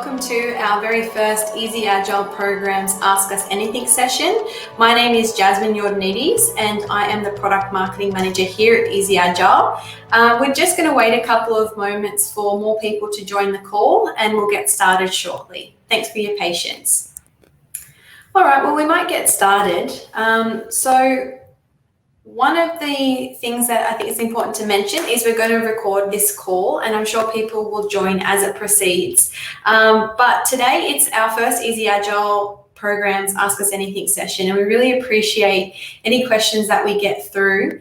welcome to our very first Easy Agile Programs Ask Us Anything session. My name is Jasmine Jordanidis and I am the Product Marketing Manager here at Easy Agile. We're just going to wait a couple of moments for more people to join the call and we'll get started shortly. Thanks for your patience. All right, well, we might get started. One of the things that I think is important to mention is we're going to record this call and I'm sure people will join as it proceeds. But today it's our first Easy Agile Programs Ask Us Anything session and we really appreciate any questions that we get through.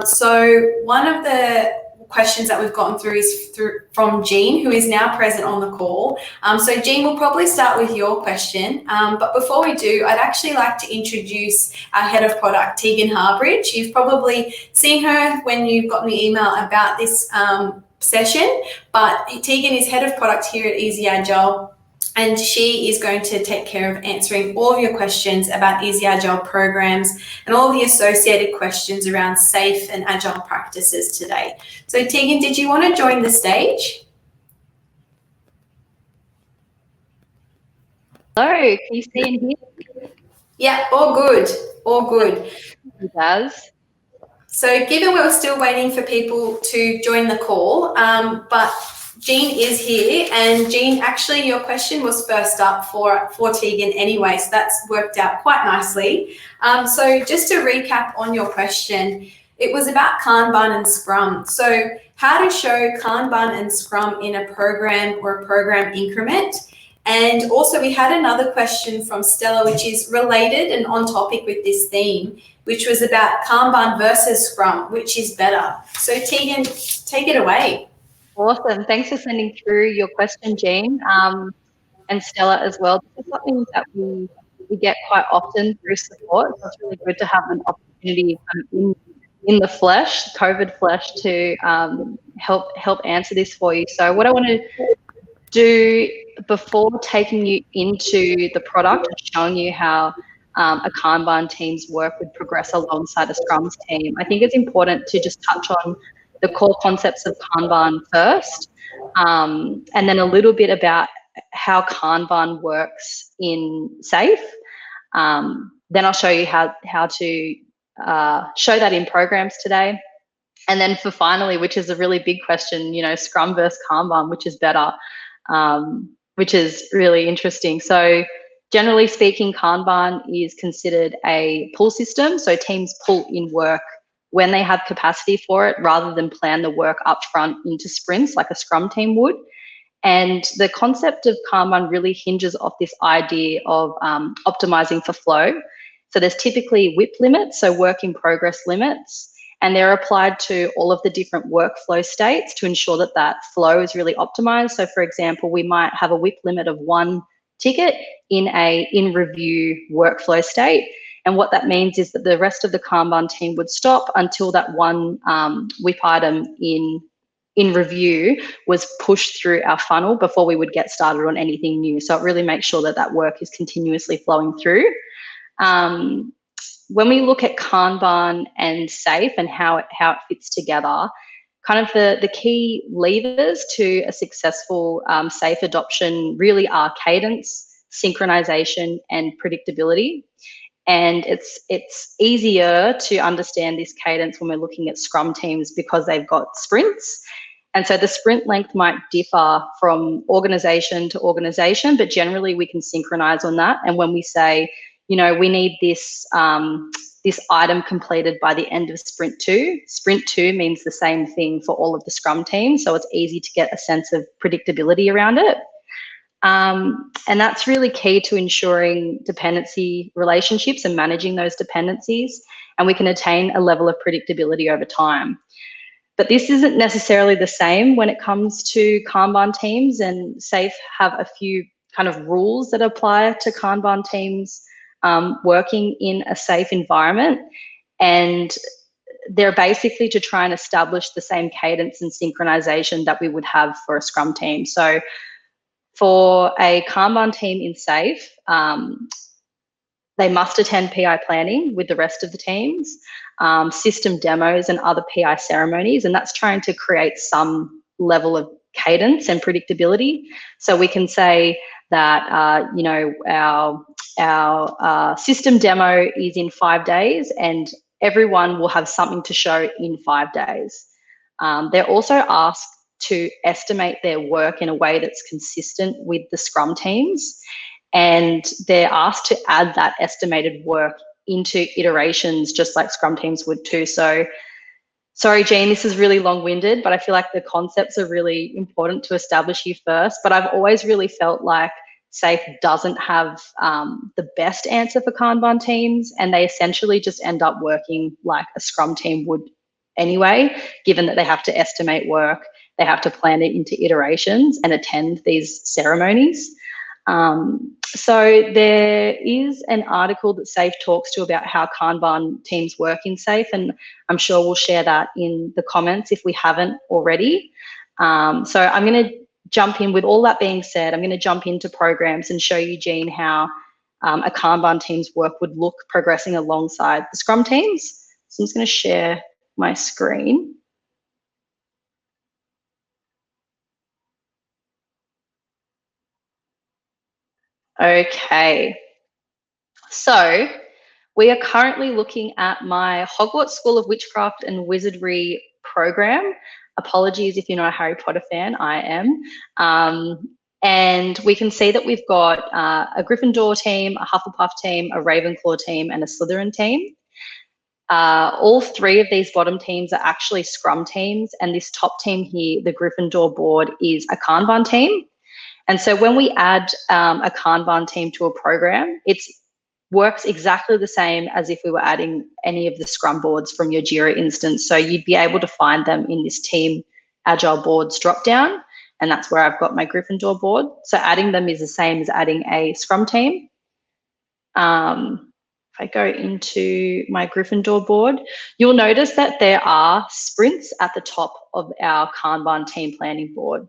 So one of the questions that we've gotten through is from Jean, who is now present on the call. So Jean, we'll probably start with your question. But before we do, I'd actually like to introduce our Head of Product, Tegan Harbridge. You've probably seen her when you've gotten the email about this session, but Tegan is Head of Product here at Easy Agile. And she is going to take care of answering all of your questions about Easy Agile programs and all the associated questions around safe and agile practices today. So Tegan, did you want to join the stage? Hello, can you see and hear? Yeah, all good, all good. It does. So given we're still waiting for people to join the call, but Jean is here, and Jean, actually your question was first up for Tegan anyway, so that's worked out quite nicely. So just to recap on your question, it was about Kanban and Scrum. So how to show Kanban and Scrum in a program or a program increment. And also we had another question from Stella, which is related and on topic with this theme, which was about Kanban versus Scrum, which is better. So Tegan, take it away. Awesome. Thanks for sending through your question, Jean, and Stella as well. This is something that we get quite often through support. So it's really good to have an opportunity in the flesh, COVID flesh, to help answer this for you. So what I want to do before taking you into the product and showing you how a Kanban team's work would progress alongside a Scrum's team, I think it's important to just touch on the core concepts of Kanban first, and then a little bit about how Kanban works in SAFe. Then I'll show you how to show that in programs today. And then for finally, which is a really big question, you know, Scrum versus Kanban, which is better, which is really interesting. So generally speaking, Kanban is considered a pull system. So teams pull in work when they have capacity for it, rather than plan the work up front into sprints like a Scrum team would. And the concept of Kanban really hinges off this idea of optimizing for flow. So there's typically WIP limits, so work in progress limits, and they're applied to all of the different workflow states to ensure that that flow is really optimized. So for example, we might have a WIP limit of 1 ticket in a in-review workflow state. And what that means is that the rest of the Kanban team would stop until that one WIP item in review was pushed through our funnel before we would get started on anything new. So it really makes sure that that work is continuously flowing through. When we look at Kanban and SAFe and how it fits together, kind of the key levers to a successful SAFe adoption really are cadence, synchronization, and predictability. And it's easier to understand this cadence when we're looking at Scrum teams because they've got sprints. And so the sprint length might differ from organization to organization, but generally we can synchronize on that. And when we say, you know, we need this item completed by the end of sprint 2, sprint 2 means the same thing for all of the Scrum teams. So it's easy to get a sense of predictability around it. And that's really key to ensuring dependency relationships and managing those dependencies, and we can attain a level of predictability over time. But this isn't necessarily the same when it comes to Kanban teams, and SAFe have a few kind of rules that apply to Kanban teams working in a SAFe environment, and they're basically to try and establish the same cadence and synchronization that we would have for a Scrum team. So for a Kanban team in SAFe, they must attend PI planning with the rest of the teams, system demos and other PI ceremonies, and that's trying to create some level of cadence and predictability. So we can say that, you know, our system demo is in 5 days and everyone will have something to show in 5 days. They're also asked to estimate their work in a way that's consistent with the Scrum teams, and they're asked to add that estimated work into iterations just like Scrum teams would too. So sorry, Jean, this is really long-winded, but I feel like the concepts are really important to establish here first. But I've always really felt like SAFe doesn't have the best answer for Kanban teams, and they essentially just end up working like a Scrum team would anyway, given that they have to estimate work, they have to plan it into iterations and attend these ceremonies. So there is an article that SAFe talks to about how Kanban teams work in SAFe, and I'm sure we'll share that in the comments if we haven't already. So I'm going to jump in with all that being said. I'm going to jump into programs and show you, Jean, how a Kanban team's work would look progressing alongside the Scrum teams. So I'm just going to share my screen. Okay, so we are currently looking at my Hogwarts School of Witchcraft and Wizardry program. Apologies if you're not a Harry Potter fan, I am. And we can see that we've got a Gryffindor team, a Hufflepuff team, a Ravenclaw team, and a Slytherin team. All 3 of these bottom teams are actually Scrum teams, and this top team here, the Gryffindor board, is a Kanban team. And so when we add a Kanban team to a program, it works exactly the same as if we were adding any of the Scrum boards from your Jira instance. So you'd be able to find them in this Team Agile Boards dropdown, and that's where I've got my Gryffindor board. So adding them is the same as adding a Scrum team. If I go into my Gryffindor board, you'll notice that there are sprints at the top of our Kanban team planning board.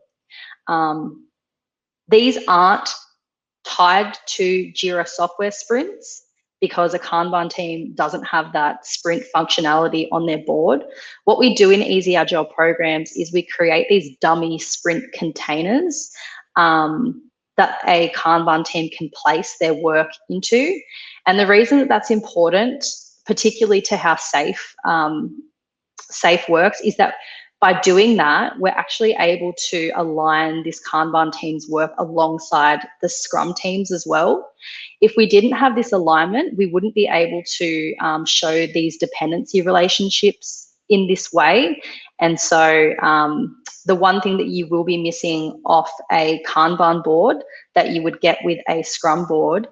These aren't tied to Jira software sprints because a Kanban team doesn't have that sprint functionality on their board. What we do in Easy Agile Programs is we create these dummy sprint containers that a Kanban team can place their work into. And the reason that that's important, particularly to how SAFe works, is that by doing that, we're actually able to align this Kanban team's work alongside the Scrum teams as well. If we didn't have this alignment, we wouldn't be able to show these dependency relationships in this way. And so the one thing that you will be missing off a Kanban board that you would get with a Scrum board,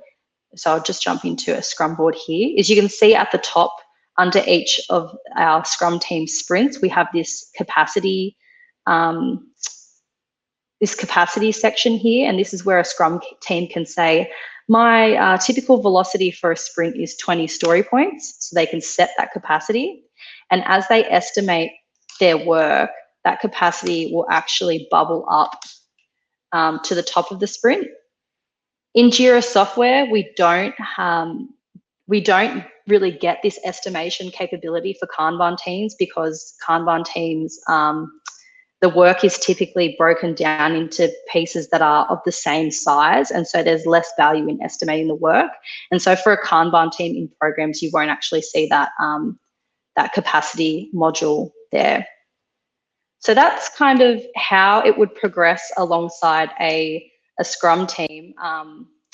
so I'll just jump into a Scrum board here, is you can see at the top, under each of our Scrum team sprints, we have this capacity section here, and this is where a Scrum team can say, my typical velocity for a sprint is 20 story points, so they can set that capacity. And as they estimate their work, that capacity will actually bubble up to the top of the sprint. In Jira software, we don't really get this estimation capability for Kanban teams because Kanban teams, the work is typically broken down into pieces that are of the same size, and so there's less value in estimating the work. And so for a Kanban team in programs, you won't actually see that, that capacity module there. So that's kind of how it would progress alongside a Scrum team.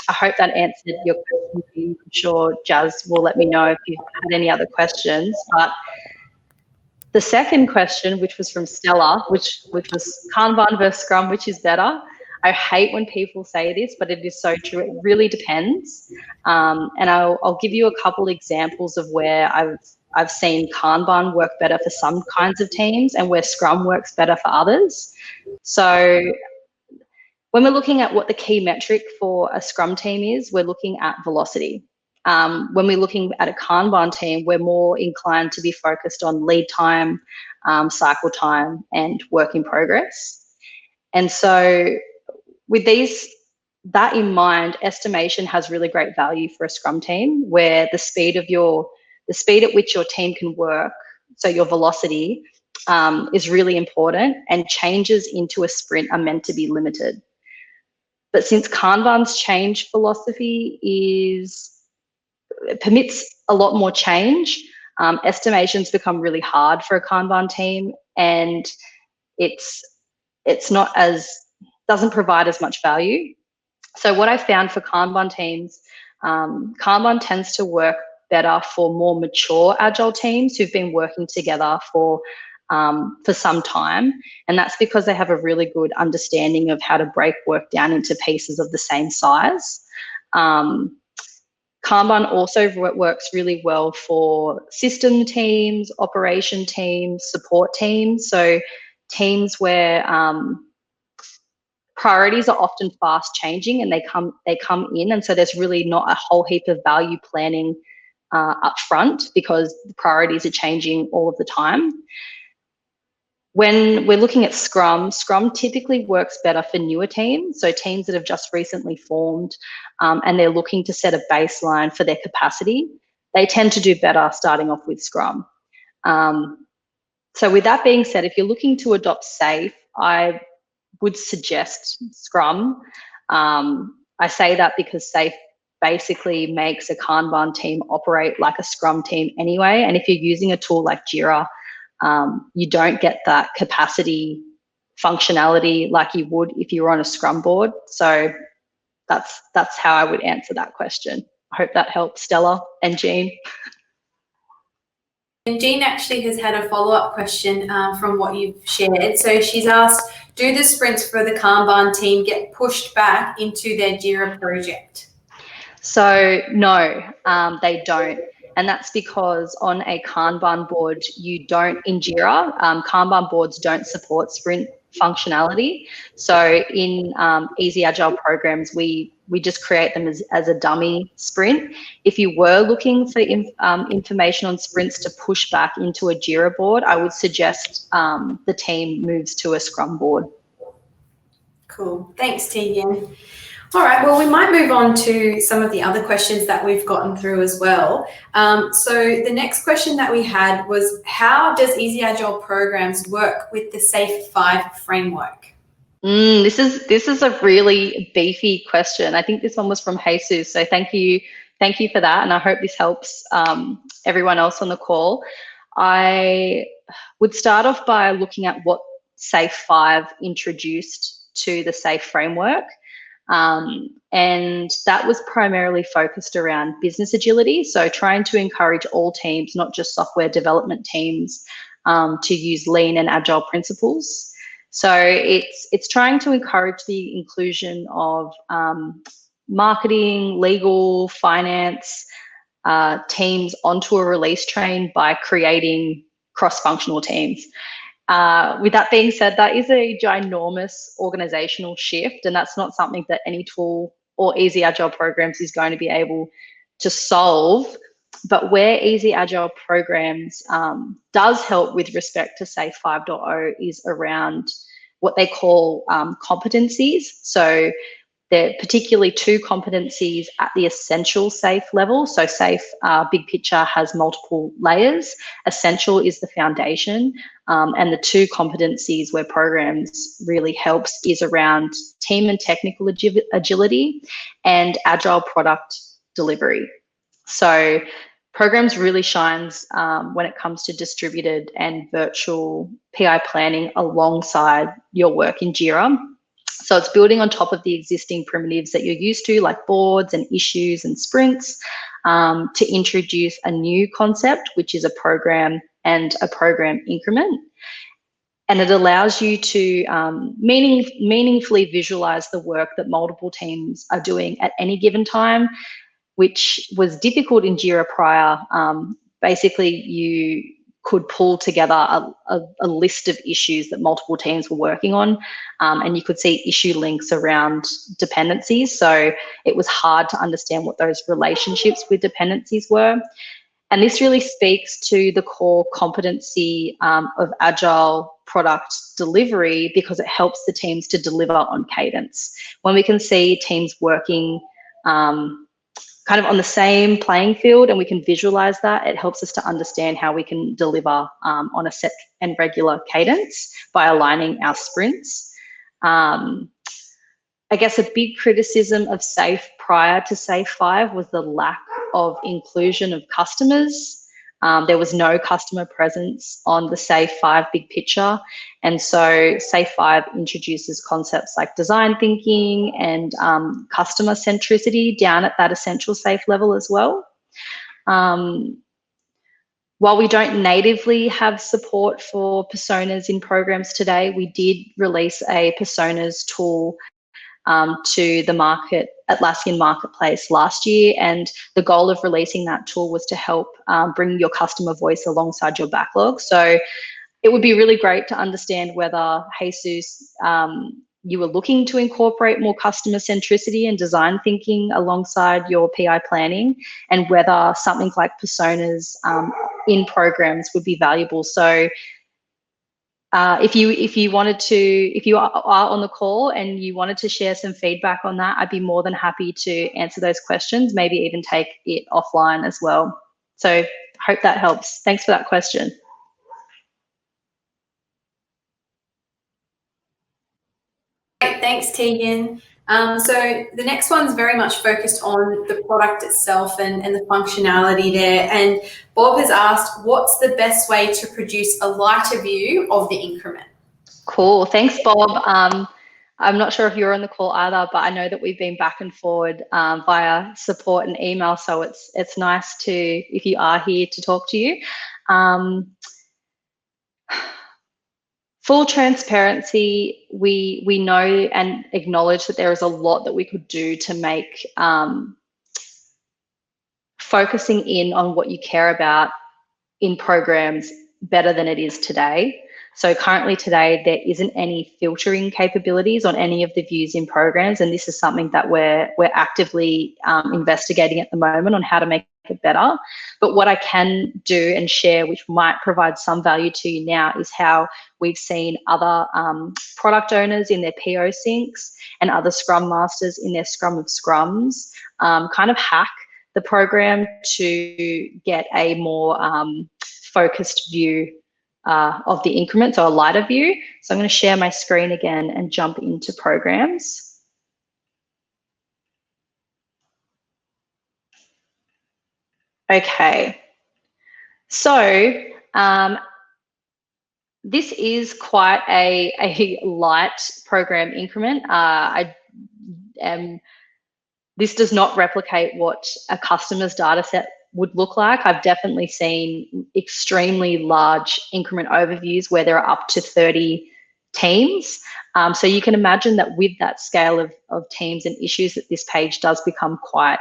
I hope that answered your question. I'm sure Jazz will let me know if you've had any other questions. But the second question, which was from Stella, which was Kanban versus Scrum, which is better? I hate when people say this, but it is so true. It really depends. And I'll give you a couple examples of where I've seen Kanban work better for some kinds of teams and where Scrum works better for others. So when we're looking at what the key metric for a Scrum team is, we're looking at velocity. When we're looking at a Kanban team, we're more inclined to be focused on lead time, cycle time, and work in progress. And so with that in mind, estimation has really great value for a Scrum team, where the speed at which your team can work, so your velocity, is really important, and changes into a sprint are meant to be limited. But since Kanban's change philosophy permits a lot more change, estimations become really hard for a Kanban team, and doesn't provide as much value. So what I found for Kanban teams, Kanban tends to work better for more mature Agile teams who've been working together for some time. And that's because they have a really good understanding of how to break work down into pieces of the same size. Kanban also works really well for system teams, operation teams, support teams. So teams where priorities are often fast changing and they come in, and so there's really not a whole heap of value planning up front because the priorities are changing all of the time. When we're looking at Scrum typically works better for newer teams, so teams that have just recently formed and they're looking to set a baseline for their capacity. They tend to do better starting off with Scrum. So with that being said, if you're looking to adopt SAFe, I would suggest Scrum. I say that because SAFe basically makes a Kanban team operate like a Scrum team anyway. And if you're using a tool like Jira, you don't get that capacity functionality like you would if you were on a Scrum board. So that's how I would answer that question. I hope that helps, Stella and Jean. And Jean actually has had a follow-up question from what you've shared. So she's asked, do the sprints for the Kanban team get pushed back into their Jira project? So no, they don't. And that's because on a Kanban board, in Jira, Kanban boards don't support sprint functionality. So in Easy Agile Programs, we just create them as a dummy sprint. If you were looking for information on sprints to push back into a Jira board, I would suggest the team moves to a Scrum board. Cool. Thanks, Tegan. All right, well, we might move on to some of the other questions that we've gotten through as well. So the next question that we had was, how does Easy Agile Programs work with the SAFe 5 framework? This is a really beefy question. I think this one was from Jesus, so thank you for that, and I hope this helps everyone else on the call. I would start off by looking at what SAFe 5 introduced to the SAFe framework. And that was primarily focused around business agility. So trying to encourage all teams, not just software development teams, to use lean and agile principles. So it's trying to encourage the inclusion of marketing, legal, finance teams onto a release train by creating cross-functional teams. With that being said, that is a ginormous organizational shift, and that's not something that any tool or Easy Agile Programs is going to be able to solve. But where Easy Agile Programs does help with respect to SAFe 5.0 is around what they call competencies. So there are particularly two competencies at the essential SAFe level. So SAFe, big picture, has multiple layers. Essential is the foundation. And the two competencies where programs really helps is around team and technical agility and agile product delivery. So programs really shines when it comes to distributed and virtual PI planning alongside your work in Jira. So it's building on top of the existing primitives that you're used to, like boards and issues and sprints, to introduce a new concept, which is a program and a program increment. And it allows you to meaningfully visualize the work that multiple teams are doing at any given time, which was difficult in Jira prior. Basically, you could pull together a list of issues that multiple teams were working on, and you could see issue links around dependencies. So it was hard to understand what those relationships with dependencies were. And this really speaks to the core competency of Agile product delivery, because it helps the teams to deliver on cadence. When we can see teams working kind of on the same playing field and we can visualize that, it helps us to understand how we can deliver on a set and regular cadence by aligning our sprints. I guess a big criticism of SAFe prior to SAFe 5 was the lack of inclusion of customers. There was no customer presence on the SAFe 5 big picture. And so SAFe 5 introduces concepts like design thinking and customer centricity down at that essential SAFe level as well. While we don't natively have support for personas in programs today, we did release a personas tool to the market, Atlassian Marketplace last year. And the goal of releasing that tool was to help bring your customer voice alongside your backlog. So it would be really great to understand whether, Jesus, you were looking to incorporate more customer centricity and design thinking alongside your PI planning, and whether something like personas in programs would be valuable. So if you are on the call and you wanted to share some feedback on that, I'd be more than happy to answer those questions, maybe even take it offline as well. So hope that helps. Thanks for that question. Great, thanks, Tegan. So the next one's very much focused on the product itself and the functionality there. And Bob has asked, what's the best way to produce a lighter view of the increment? Cool, thanks, Bob. I'm not sure if you're on the call either, but I know that we've been back and forward via support and email. So it's nice to, if you are here, to talk to you. Full transparency, we know and acknowledge that there is a lot that we could do to make focusing in on what you care about in programs better than it is today. So currently today, there isn't any filtering capabilities on any of the views in programs, and this is something that we're actively investigating at the moment on how to make it better. But what I can do and share, which might provide some value to you now, is how we've seen other product owners in their PO syncs and other Scrum Masters in their Scrum of Scrums kind of hack the program to get a more focused view of the increment, so a lighter view. So I'm going to share my screen again and jump into programs. Okay, so this is quite a light program increment. This does not replicate what a customer's data set would look like. I've definitely seen extremely large increment overviews where there are up to 30 teams. So you can imagine that with that scale of teams and issues, that this page does become quite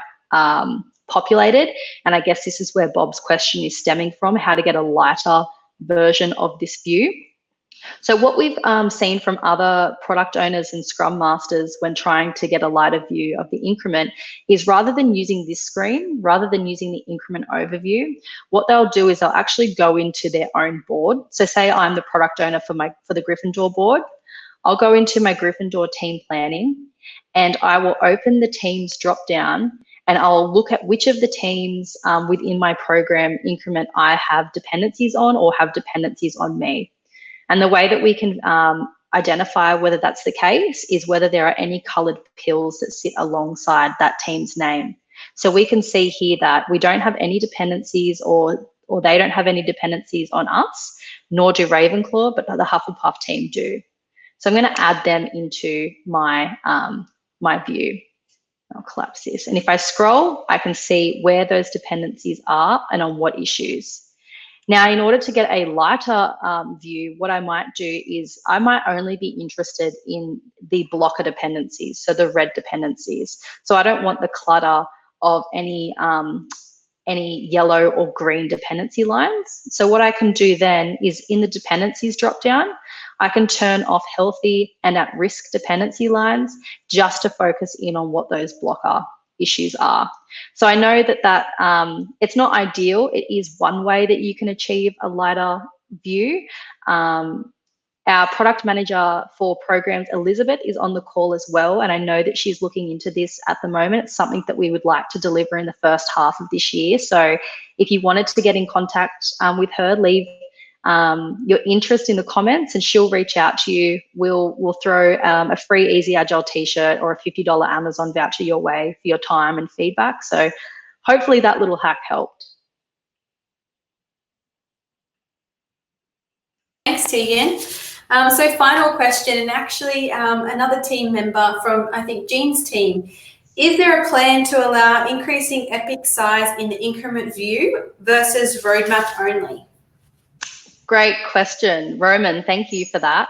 populated. And I guess this is where Bob's question is stemming from, how to get a lighter version of this view. So what we've seen from other product owners and Scrum Masters when trying to get a lighter view of the increment is, rather than using this screen, rather than using the increment overview, what they'll do is they'll actually go into their own board. So say I'm the product owner for the Gryffindor board. I'll go into my Gryffindor team planning and I will open the teams drop down, and I'll look at which of the teams within my program increment I have dependencies on or have dependencies on me. And the way that we can identify whether that's the case is whether there are any coloured pills that sit alongside that team's name. So we can see here that we don't have any dependencies, or they don't have any dependencies on us, nor do Ravenclaw, but the Hufflepuff team do. So I'm going to add them into my, my view. I'll collapse this. And if I scroll, I can see where those dependencies are and on what issues. Now, in order to get a lighter view, what I might do is I might only be interested in the blocker dependencies, so the red dependencies. So I don't want the clutter of any yellow or green dependency lines. So what I can do then is, in the dependencies dropdown, I can turn off healthy and at-risk dependency lines just to focus in on what those blocker issues are. So I know that it's not ideal. It is one way that you can achieve a lighter view. Our product manager for programs, Elizabeth, is on the call as well, and I know that she's looking into this at the moment. It's something that we would like to deliver in the first half of this year. So if you wanted to get in contact with her, leave your interest in the comments and she'll reach out to you. We'll throw a free Easy Agile t-shirt or a $50 Amazon voucher your way for your time and feedback. So hopefully that little hack helped. Thanks, Tegan. So final question, and actually another team member from, I think, Jean's team. Is there a plan to allow increasing epic size in the increment view versus roadmap only? Great question, Roman. Thank you for that.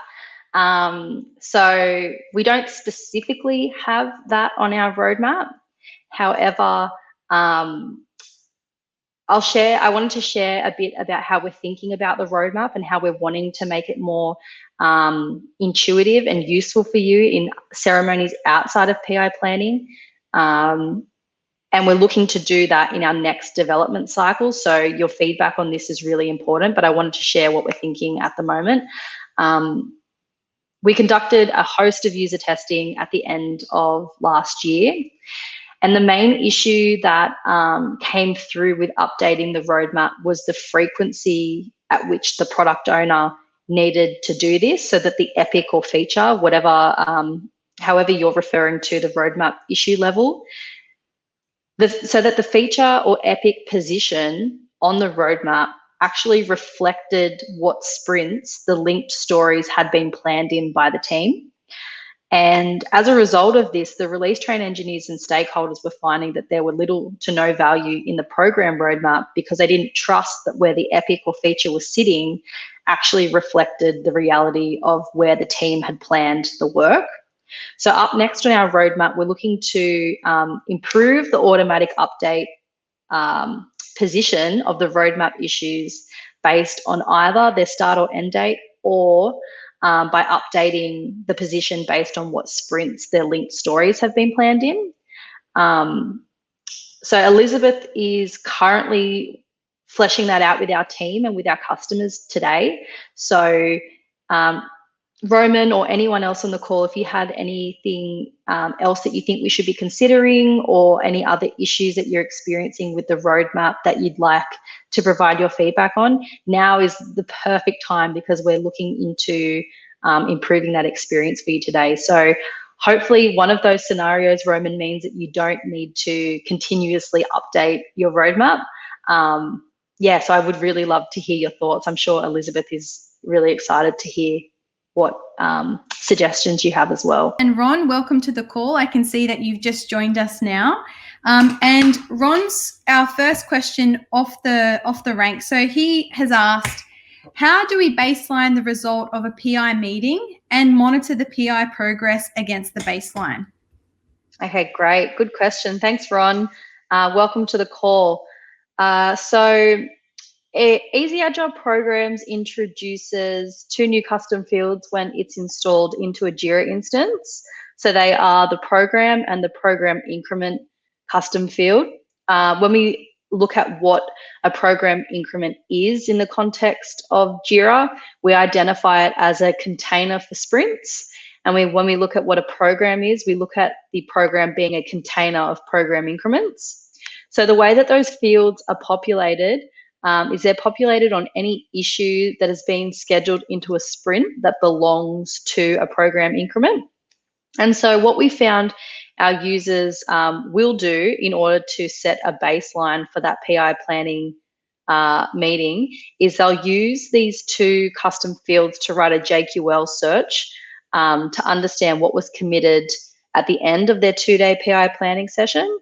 So we don't specifically have that on our roadmap. However, I wanted to share a bit about how we're thinking about the roadmap and how we're wanting to make it more intuitive and useful for you in ceremonies outside of PI planning. And we're looking to do that in our next development cycle. So your feedback on this is really important, but I wanted to share what we're thinking at the moment. We conducted a host of user testing at the end of last year. And the main issue that came through with updating the roadmap was the frequency at which the product owner needed to do this, so that the epic or feature, whatever, however you're referring to the roadmap issue level, so that the feature or epic position on the roadmap actually reflected what sprints the linked stories had been planned in by the team. And as a result of this, the release train engineers and stakeholders were finding that there were little to no value in the program roadmap because they didn't trust that where the epic or feature was sitting actually reflected the reality of where the team had planned the work. So up next on our roadmap, we're looking to improve the automatic update position of the roadmap issues based on either their start or end date, or by updating the position based on what sprints their linked stories have been planned in. So Elizabeth is currently fleshing that out with our team and with our customers today. So Roman or anyone else on the call, if you had anything else that you think we should be considering, or any other issues that you're experiencing with the roadmap that you'd like to provide your feedback on, now is the perfect time, because we're looking into improving that experience for you today. So hopefully one of those scenarios, Roman, means that you don't need to continuously update your roadmap. Yeah, so I would really love to hear your thoughts. I'm sure Elizabeth is really excited to hear what suggestions you have as well. And Ron, welcome to the call. I can see that you've just joined us now. And Ron's our first question off the rank. So he has asked, how do we baseline the result of a PI meeting and monitor the PI progress against the baseline? Okay, great. Good question. Thanks, Ron. Welcome to the call. So Easy Agile Programs introduces 2 new custom fields when it's installed into a Jira instance. So they are the program and the program increment custom field. When we look at what a program increment is in the context of Jira, we identify it as a container for sprints. And when we look at what a program is, we look at the program being a container of program increments. So the way that those fields are populated is they're populated on any issue that has been scheduled into a sprint that belongs to a program increment. And so what we found our users will do in order to set a baseline for that PI planning meeting is they'll use these 2 custom fields to write a JQL search to understand what was committed at the end of their 2-day PI planning session.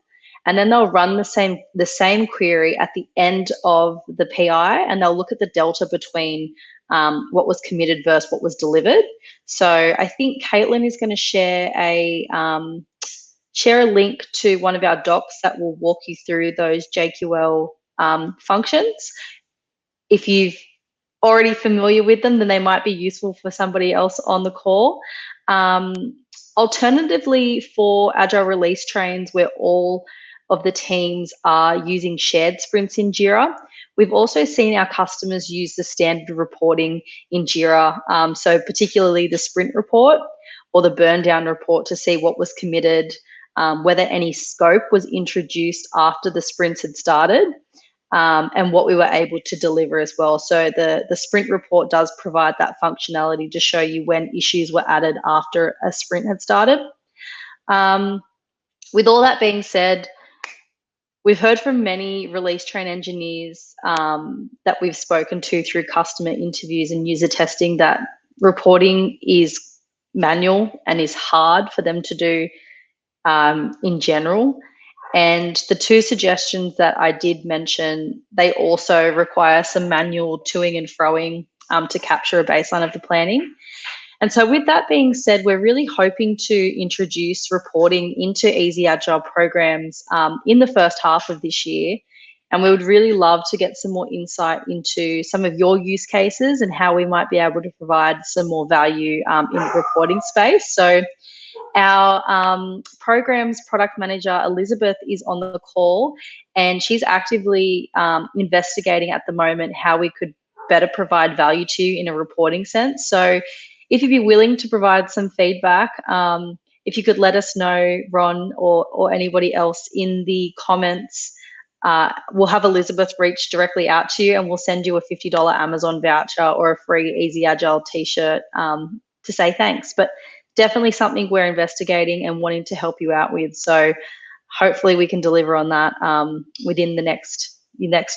And then they'll run the same query at the end of the PI, and they'll look at the delta between what was committed versus what was delivered. So I think Caitlin is going to share a link to one of our docs that will walk you through those JQL functions. If you're already familiar with them, then they might be useful for somebody else on the call. Alternatively, for Agile release trains where all of the teams are using shared sprints in Jira, We've also seen our customers use the standard reporting in Jira, so particularly the sprint report or the burn down report to see what was committed, whether any scope was introduced after the sprints had started, and what we were able to deliver as well. So the sprint report does provide that functionality to show you when issues were added after a sprint had started. With all that being said, we've heard from many release train engineers that we've spoken to through customer interviews and user testing that reporting is manual and is hard for them to do in general. And the two suggestions that I did mention, they also require some manual toing and froing to capture a baseline of the planning. And so with that being said, we're really hoping to introduce reporting into Easy Agile programs in the first half of this year. And we would really love to get some more insight into some of your use cases and how we might be able to provide some more value in the reporting space. So our programs product manager, Elizabeth, is on the call, and she's actively investigating at the moment how we could better provide value to you in a reporting sense. So if you'd be willing to provide some feedback, if you could let us know, Ron, or anybody else in the comments, we'll have Elizabeth reach directly out to you, and we'll send you a $50 Amazon voucher or a free Easy Agile t-shirt to say thanks. But definitely something we're investigating and wanting to help you out with. So hopefully we can deliver on that within the next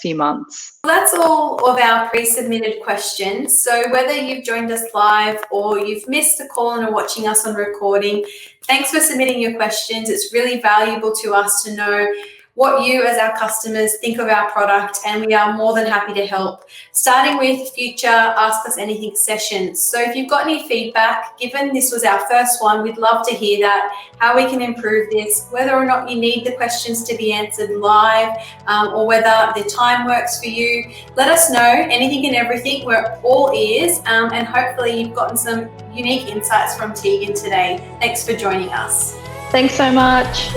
few months. Well, that's all of our pre-submitted questions. So whether you've joined us live or you've missed the call and are watching us on recording, thanks for submitting your questions. It's really valuable to us to know what you as our customers think of our product, and we are more than happy to help. Starting with future Ask Us Anything sessions. So if you've got any feedback, given this was our first one, we'd love to hear that, how we can improve this, whether or not you need the questions to be answered live, or whether the time works for you. Let us know, anything and everything. We're all ears, and hopefully you've gotten some unique insights from Tegan today. Thanks for joining us. Thanks so much.